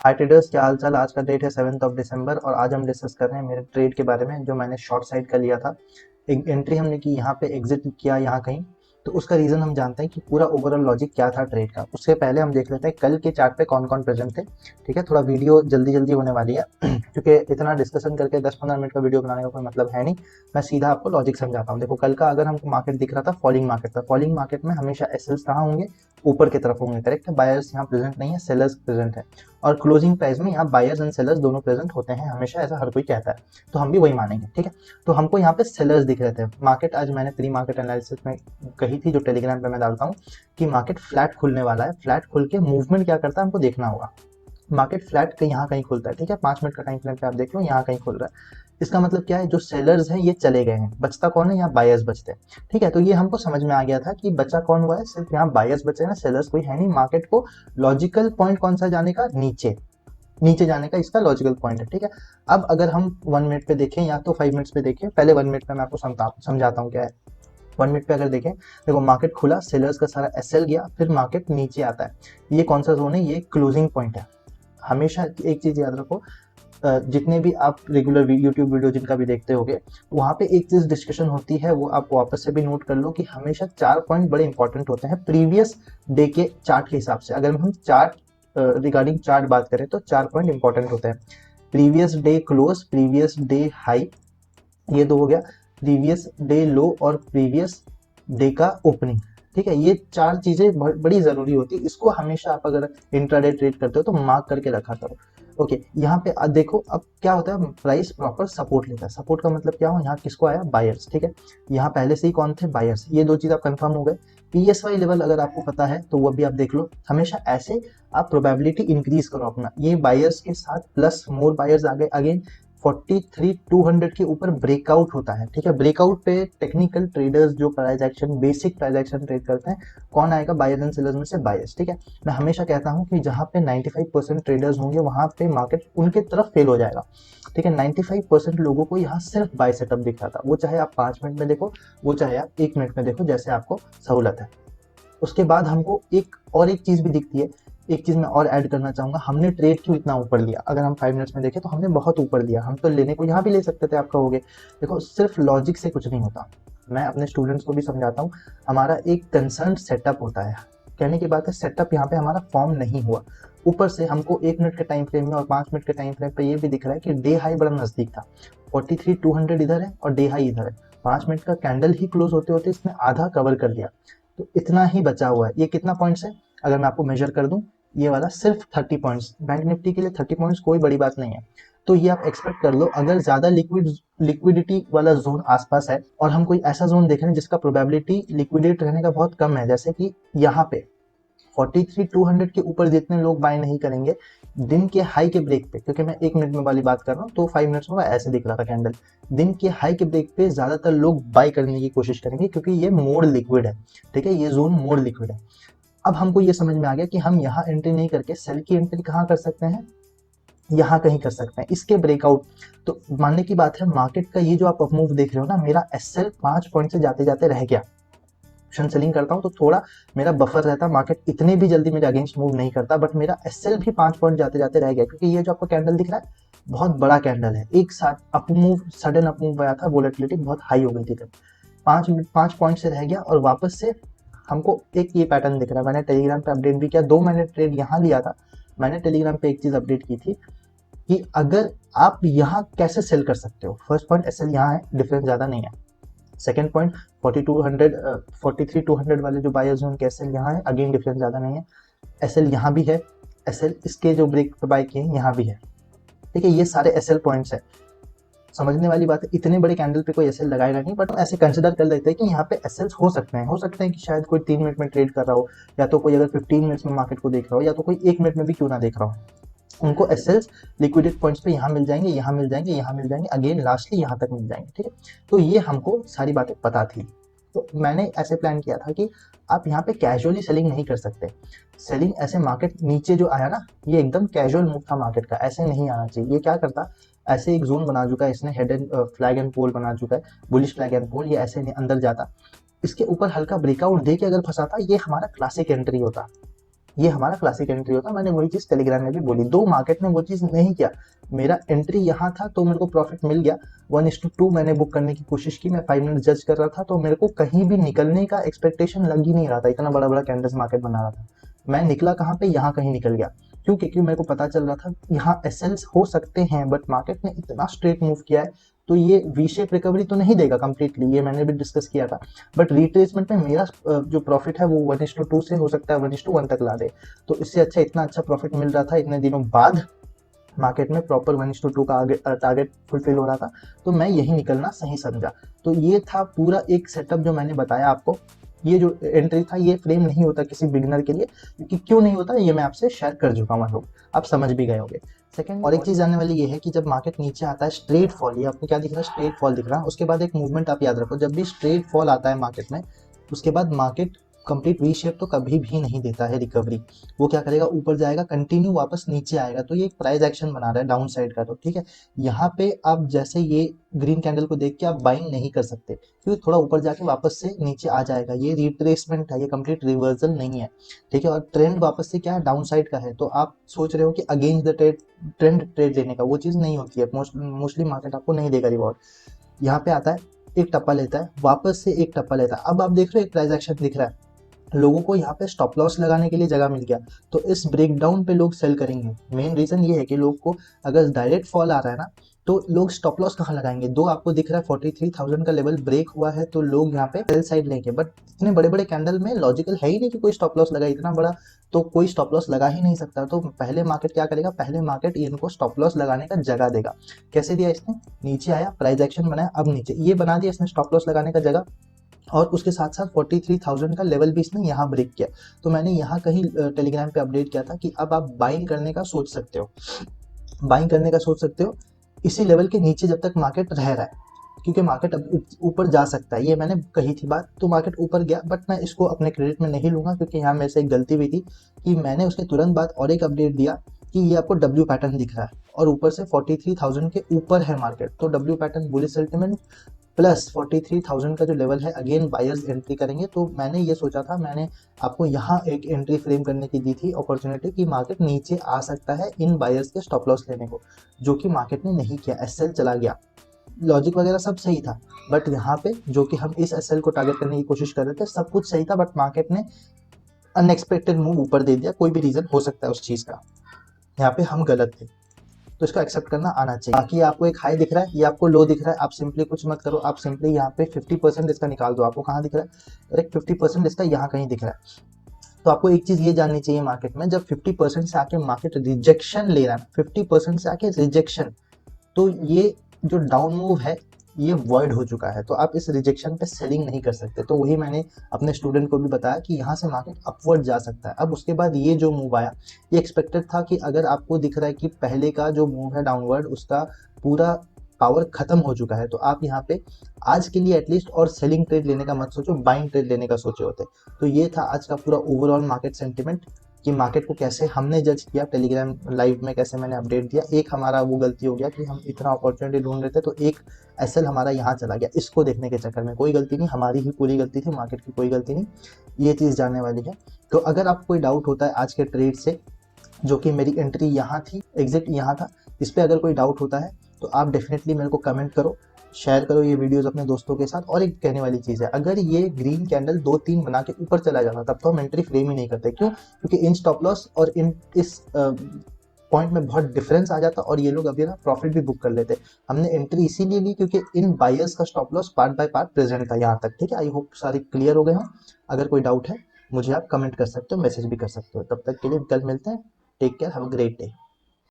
हाय traders, क्या हाल चाल। आज का डेट है 7 दिसंबर और आज हम डिस्कस कर रहे हैं मेरे ट्रेड के बारे में जो मैंने शॉर्ट साइड का लिया था। एक एंट्री हमने की, यहाँ पे एग्जिट किया यहाँ कहीं। तो उसका रीजन हम जानते हैं कि पूरा ओवरऑल लॉजिक क्या था ट्रेड का। उससे पहले हम देख लेते हैं कल के चार्ट पे कौन कौन प्रेजेंट थे। ठीक है, थोड़ा वीडियो जल्दी जल्दी होने वाली है क्योंकि इतना डिस्कशन करके 10-15 मिनट का वीडियो बनाने का कोई मतलब है नहीं। मैं सीधा आपको लॉजिक समझाता हूँ। देखो, कल का अगर हमको मार्केट दिख रहा था फॉलिंग मार्केट था, फॉलिंग मार्केट में हमेशा एसएल्स कहाँ होंगे? ऊपर की तरफ होंगे। करेक्ट है, बायर्स यहाँ प्रेजेंट नहीं है, सेलर्स प्रेजेंट है। और क्लोजिंग प्राइस में यहाँ बायर्स एंड सेलर्स दोनों प्रेजेंट होते हैं हमेशा, ऐसा हर कोई कहता है, तो हम भी वही मानेंगे। ठीक है, तो हमको यहाँ पे सेलर्स दिख रहे थे। मार्केट आज मैंने प्री मार्केट एनालिसिस में कही थी, जो टेलीग्राम पे मैं डालता हूँ, कि मार्केट फ्लैट खुलने वाला है। फ्लैट खुल के मूवमेंट क्या करता है हमको देखना होगा। मार्केट फ्लैट के यहाँ कहीं खुलता है। ठीक है, 5 मिनट का टाइम फ्रेम पे आप देख लो, यहाँ कहीं खुल रहा है। इसका मतलब क्या है? जो सेलर्स हैं ये चले गए हैं, बचता कौन है? यहाँ बायर्स बचते हैं। ठीक है, तो ये हमको समझ में आ गया था कि बचा कौन हुआ है, सिर्फ यहाँ बायर्स बचे हैं, सेलर्स कोई है नहीं। मार्केट को लॉजिकल पॉइंट कौन सा जाने का? नीचे, नीचे जाने का इसका लॉजिकल पॉइंट है। ठीक है, अब अगर हम 1 मिनट पे देखें या तो 5 मिनट्स पे देखें, पहले 1 मिनट पे मैं आपको समझाता हूँ क्या है। 1 मिनट पे अगर देखें, देखो मार्केट खुला, सेलर्स का सारा एसएल गया, फिर मार्केट नीचे आता है। ये कौन सा जोन है? ये क्लोजिंग पॉइंट है। हमेशा एक चीज याद रखो, जितने भी आप रेगुलर यूट्यूब वीडियो जिनका भी देखते होगे, वहाँ पे एक चीज डिस्कशन होती है, वो आप वापस से भी नोट कर लो कि हमेशा 4 पॉइंट बड़े इंपॉर्टेंट होते हैं प्रीवियस डे के चार्ट के हिसाब से। अगर हम चार्ट रिगार्डिंग चार्ट बात करें तो 4 पॉइंट इंपॉर्टेंट होते हैं। Previous day close, previous day high, ये दो हो गया। प्रीवियस डे लो और प्रीवियस डे का ओपनिंग। ठीक है, ये चार चीजें बड़ी जरूरी होती है। इसको हमेशा आप अगर इंट्राडे ट्रेड करते हो तो मार्क करके रखा करो। ओके, यहाँ पे देखो अब क्या होता है, प्राइस प्रॉपर सपोर्ट लेता है। सपोर्ट का मतलब क्या हो? यहाँ किसको आया? बायर्स। ठीक है, यहाँ पहले से ही कौन थे? बायर्स। ये दो चीज आप कंफर्म हो गए। पीएसवाई लेवल अगर आपको पता है तो वो भी आप देख लो। हमेशा ऐसे आप प्रोबेबिलिटी इंक्रीज करो अपना। ये बायर्स के साथ प्लस मोर बायर्स आ गए अगेन। 43,200 के ऊपर ब्रेकआउट होता है। ठीक है, ब्रेकआउट पे टेक्निकल ट्रेडर्स जो price action, basic price action trade करते हैं, कौन आएगा? बायर्स एंड सेलर्स में से बायर्स। ठीक है, मैं हमेशा कहता हूं कि जहां पे 95% ट्रेडर्स होंगे वहां पे मार्केट उनके तरफ फेल हो जाएगा। ठीक है, 95% लोगों को यहाँ सिर्फ बाय सेटअप दिख रहा था। वो चाहे आप 5 मिनट में देखो, वो चाहे आप 1 मिनट में देखो, जैसे आपको सहूलत है। उसके बाद हमको एक चीज भी दिखती है। एक चीज मैं और ऐड करना चाहूंगा, हमने ट्रेड क्यों इतना ऊपर लिया? अगर हम 5 मिनट्स में देखें तो हमने बहुत ऊपर लिया। हम तो लेने को यहाँ भी ले सकते थे, आप कहोगे। देखो, सिर्फ लॉजिक से कुछ नहीं होता। मैं अपने स्टूडेंट्स को भी समझाता हूँ। हमारा एक कंसर्न सेटअप होता है। कहने की बात है, सेटअप यहाँ पे हमारा फॉर्म नहीं हुआ। ऊपर से हमको 1 मिनट के टाइम फ्रेम में और 5 मिनट के टाइम फ्रेम पे ये भी दिख रहा है कि डे हाई बड़ा नजदीक था। 43,200 इधर है और डे हाई इधर है। 5 मिनट का कैंडल ही क्लोज होते होते इसने आधा कवर कर दिया। तो इतना ही बचा हुआ है। ये कितना पॉइंट्स है? अगर मैं आपको मेजर कर दूं, ये वाला सिर्फ 30 पॉइंट्स। बैंक निफ्टी के लिए 30 पॉइंट्स कोई बड़ी बात नहीं है। तो ये आप एक्सपेक्ट कर लो, अगर ज्यादा लिक्विडिटी वाला जोन आसपास है और हम कोई ऐसा जोन देख रहे हैं जिसका प्रोबेबिलिटी लिक्विडेट रहने का बहुत कम है, जैसे कि यहाँ पे 43,200 के ऊपर जितने लोग बाय नहीं करेंगे दिन के हाई के ब्रेक पे, क्योंकि मैं 1 मिनट में वाली बात कर रहा हूँ, तो 5 मिनट्स में ऐसे दिख रहा था कैंडल। दिन के हाई के ब्रेक पे ज्यादातर लोग बाय करने की कोशिश करेंगे, क्योंकि ये मोर लिक्विड है। ठीक है, ये जोन मोर लिक्विड है। अब हमको ये समझ में आ गया कि हम यहाँ एंट्री नहीं करके सेल की एंट्री कहाँ कर सकते हैं? यहाँ कहीं कर सकते हैं, इसके ब्रेकआउट। तो मानने की बात है, मार्केट का ये जो आप मूव देख रहे हो ना, मेरा एसएल 5 पॉइंट से जाते जाते रह गया। ऑप्शन सेलिंग करता हूँ तो थोड़ा मेरा बफर रहता, मार्केट इतने भी जल्दी मेरे अगेंस्ट मूव नहीं करता, बट मेरा एसएल भी 5 पॉइंट जाते जाते रह गया, क्योंकि ये जो आपको कैंडल दिख रहा है बहुत बड़ा कैंडल है। एक साथ up move, sudden up move आया था, वोलेटिलिटी बहुत हाई हो गई थी तब। 5 पॉइंट से रह गया और वापस से हमको एक ये पैटर्न दिख रहा है। मैंने टेलीग्राम पे अपडेट भी किया, 2 महीने ट्रेड यहाँ लिया था। मैंने टेलीग्राम पे एक चीज अपडेट की थी कि अगर आप यहाँ कैसे सेल कर सकते हो। फर्स्ट पॉइंट एसएल यहाँ है, डिफरेंस ज्यादा नहीं है। सेकंड पॉइंट 43,200 वाले जो बायर्स हैं उनके एसएल यहाँ है, अगेन डिफरेंस ज्यादा नहीं है। एसएल यहाँ भी है, एसएल इसके जो ब्रेक पे बाय किए यहाँ भी है। ठीक है, ये सारे एसएल पॉइंट्स है। समझने वाली बात है, इतने बड़े कैंडल पे कोई एसएल लगाएगा नहीं, बट ऐसे कंसिडर कर लेते हैं कि यहाँ पे एसएल्स हो सकते हैं। हो सकते हैं कि शायद कोई 3 मिनट में ट्रेड कर रहा हो, या तो कोई अगर 15 मिनट्स में मार्केट को देख रहा हो, या तो कोई 1 मिनट में भी क्यों ना देख रहा हो। उनको एसएल्स लिक्विडेट पॉइंट्स पे यहाँ मिल जाएंगे, यहाँ मिल जाएंगे, यहाँ मिल जाएंगे, अगेन लास्टली यहाँ तक मिल जाएंगे। ठीक है, तो ये हमको सारी बातें पता थी। तो मैंने ऐसे प्लान किया था कि आप यहाँ पे कैजुअली सेलिंग नहीं कर सकते। सेलिंग ऐसे मार्केट नीचे जो आया ना, ये एकदम कैजुअल मूव था मार्केट का, ऐसे नहीं आना चाहिए। ये क्या करता, ऐसे एक जोन बना चुका है इसने, head and flag and pole बना चुका है, बुलिश फ्लैग एंड पोल। ये ऐसे अंदर जाता, इसके ऊपर हल्का ब्रेकआउट दे के अगर फंसाता, ये हमारा क्लासिक एंट्री होता। ये हमारा क्लासिक एंट्री होता है। मैंने वही चीज टेलीग्राम में भी बोली, दो मार्केट ने वो चीज नहीं किया। मेरा एंट्री यहाँ था तो मेरे को प्रॉफिट मिल गया, 1:2 मैंने बुक करने की कोशिश की, मैं 5 मिनट जज कर रहा था, तो मेरे को कहीं भी निकलने का एक्सपेक्टेशन लग ही नहीं रहा था, इतना बड़ा बड़ा कैंडल्स मार्केट बना रहा था। मैं निकला कहाँ पे, यहाँ कहीं निकल गया। क्यों? क्योंकि मेरे को पता चल रहा था यहाँ एसएल्स हो सकते हैं, बट मार्केट ने इतना स्ट्रेट मूव किया है तो ये वी शेप रिकवरी तो नहीं देगा कंप्लीटली, ये मैंने भी डिस्कस किया था। बट रिट्रेसमेंट में मेरा जो प्रॉफिट है वो 1:2 से हो सकता है 1:1 तक ला दे। तो इससे अच्छा, इतना अच्छा प्रॉफिट मिल रहा था इतने दिनों बाद, मार्केट में प्रॉपर 1:2 का टारगेट फुलफिल हो रहा था, तो मैं यही निकलना सही समझा। तो ये था पूरा एक सेटअप जो मैंने बताया आपको। ये जो एंट्री था ये फ्रेम नहीं होता किसी बिगिनर के लिए, क्योंकि क्यों नहीं होता ये मैं आपसे शेयर कर चुका हूँ, लोग आप समझ भी गए होंगे। सेकंड और एक चीज जानने वाली ये है कि जब मार्केट नीचे आता है स्ट्रेट फॉल, ये आपको क्या दिख रहा है, स्ट्रेट फॉल दिख रहा है, उसके बाद एक मूवमेंट आप याद रखो, जब भी स्ट्रेट फॉल आता है मार्केट में, उसके बाद मार्केट कंप्लीट वी शेप तो कभी भी नहीं देता है रिकवरी। वो क्या करेगा, ऊपर जाएगा, कंटिन्यू वापस नीचे आएगा, तो ये एक प्राइस एक्शन बना रहा है डाउन साइड का। तो ठीक है, यहाँ पे आप जैसे ये ग्रीन कैंडल को देख के आप बाइंग नहीं कर सकते, क्योंकि थोड़ा ऊपर जाके वापस से नीचे आ जाएगा, ये रिट्रेसमेंट है, ये कंप्लीट रिवर्सल नहीं है। ठीक है, और ट्रेंड वापस से क्या है, डाउन साइड का है, तो आप सोच रहे हो कि अगेंस्ट द ट्रेंड ट्रेड लेने का, वो चीज़ नहीं होती है, मोस्टली मार्केट आपको नहीं देगा रिवॉर्ड। यहाँ पे आता है, एक टप्पा लेता है, वापस से एक टप्पा लेता है, अब आप देख रहे हो एक प्राइस एक्शन दिख रहा है, लोगों को यहाँ पे स्टॉप लॉस लगाने के लिए जगह मिल गया, तो इस ब्रेकडाउन पे लोग सेल करेंगे। मेन रीजन ये है कि लोग को अगर डायरेक्ट फॉल आ रहा है ना, तो लोग स्टॉप लॉस कहाँ लगाएंगे, दो आपको दिख रहा है 43,000 का लेवल ब्रेक हुआ है, तो लोग यहाँ पे सेल साइड लेंगे। बट इतने बड़े बड़े कैंडल में लॉजिकल है ही नहीं कि कोई स्टॉप लॉस लगाए, इतना बड़ा तो कोई स्टॉप लॉस लगा ही नहीं सकता। तो पहले मार्केट क्या करेगा, पहले मार्केट इनको स्टॉप लॉस लगाने का जगह देगा। कैसे दिया इसने, नीचे आया, प्राइस एक्शन बनाया, अब नीचे ये बना दिया इसने स्टॉप लॉस लगाने का जगह, और उसके साथ साथ 43,000 का लेवल भी इसने यहाँ ब्रेक किया। तो मैंने यहाँ कहीं टेलीग्राम पे अपडेट किया था कि अब आप बाइंग करने का सोच सकते हो, बाइंग करने का सोच सकते हो इसी लेवल के नीचे जब तक मार्केट रह रहा है, क्योंकि मार्केट अब ऊपर जा सकता है, ये मैंने कही थी बात। तो मार्केट ऊपर गया, बट मैं इसको अपने क्रेडिट में नहीं लूंगा, क्योंकि यहाँ मेरे से एक गलती हुई थी कि मैंने उसके तुरंत बाद और एक अपडेट दिया कि ये आपको डब्ल्यू पैटर्न दिख रहा है और ऊपर से 43,000 के ऊपर है मार्केट, तो W pattern bullish sentiment plus 43,000 का जो लेवल है, अगेन बायर्स एंट्री करेंगे। तो मैंने ये सोचा था, मैंने आपको यहाँ एक एंट्री फ्रेम करने की दी थी अपॉर्चुनिटी कि मार्केट नीचे आ सकता है इन बायर्स के स्टॉप लॉस लेने को, जो कि मार्केट ने नहीं किया, एसएल चला गया, लॉजिक वगैरह सब सही था। बट यहाँ पे जो कि हम इस एसएल को टारगेट करने की कोशिश कर रहे थे, सब कुछ सही था, बट मार्केट ने अनएक्सपेक्टेड मूव ऊपर दे दिया, कोई भी रीजन हो सकता है उस चीज का, यहाँ पे हम गलत थे, तो इसको एक्सेप्ट करना आना चाहिए। बाकी आपको एक हाई दिख रहा है, ये आपको लो दिख रहा है, आप सिंपली कुछ मत करो, आप सिंपली यहाँ पे 50% इसका निकाल दो। आपको कहाँ दिख रहा है, डायरेक्ट 50% इसका यहाँ कहीं दिख रहा है। तो आपको एक चीज ये जाननी चाहिए मार्केट में, जब 50% से आके मार्केट रिजेक्शन ले रहा है, 50% से आके रिजेक्शन, तो ये जो डाउन मूव है ये वॉइड हो चुका है, तो आप इस रिजेक्शन पे सेलिंग नहीं कर सकते। तो वही मैंने अपने स्टूडेंट को भी बताया कि यहाँ से मार्केट अपवर्ड जा सकता है। अब उसके बाद ये जो मूव आया, ये एक्सपेक्टेड था कि अगर आपको दिख रहा है कि पहले का जो मूव है डाउनवर्ड, उसका पूरा पावर खत्म हो चुका है, तो आप यहाँ पे आज के लिए एटलीस्ट और सेलिंग ट्रेड लेने का मत सोचो, बाइंग ट्रेड लेने का सोचे होते। तो ये था आज का पूरा ओवरऑल मार्केट सेंटिमेंट, कि मार्केट को कैसे हमने जज किया, टेलीग्राम लाइव में कैसे मैंने अपडेट दिया। एक हमारा वो गलती हो गया कि हम इतना अपॉर्चुनिटी ढूंढ रहे थे, तो एक एसएल हमारा यहाँ चला गया, इसको देखने के चक्कर में। कोई गलती नहीं, हमारी ही पूरी गलती थी, मार्केट की कोई गलती नहीं, ये चीज़ जानने वाली है। तो अगर आपको कोई डाउट होता है आज के ट्रेड से, जो कि मेरी एंट्री यहाँ थी, एग्जिट यहाँ था, इस पर अगर कोई डाउट होता है तो आप डेफिनेटली मेरे को कमेंट करो, शेयर करो ये वीडियोस अपने दोस्तों के साथ। और एक कहने वाली चीज़ है, अगर ये ग्रीन कैंडल 2-3 बना के ऊपर चला जाता, तब तो हम एंट्री फ्रेम ही नहीं करते। क्यों? क्योंकि इन स्टॉप लॉस और इन इस पॉइंट में बहुत डिफरेंस आ जाता, और ये लोग अभी ना प्रॉफिट भी बुक कर लेते। हमने एंट्री इसीलिए ली क्योंकि इन बायर्स का stop loss part by part present था यहाँ तक। ठीक है, आई होप सारी क्लियर हो गए हों। अगर कोई डाउट है मुझे आप कमेंट कर सकते हो, मैसेज भी कर सकते हो। तब तक के लिए कल मिलते हैं, take care, have a great day.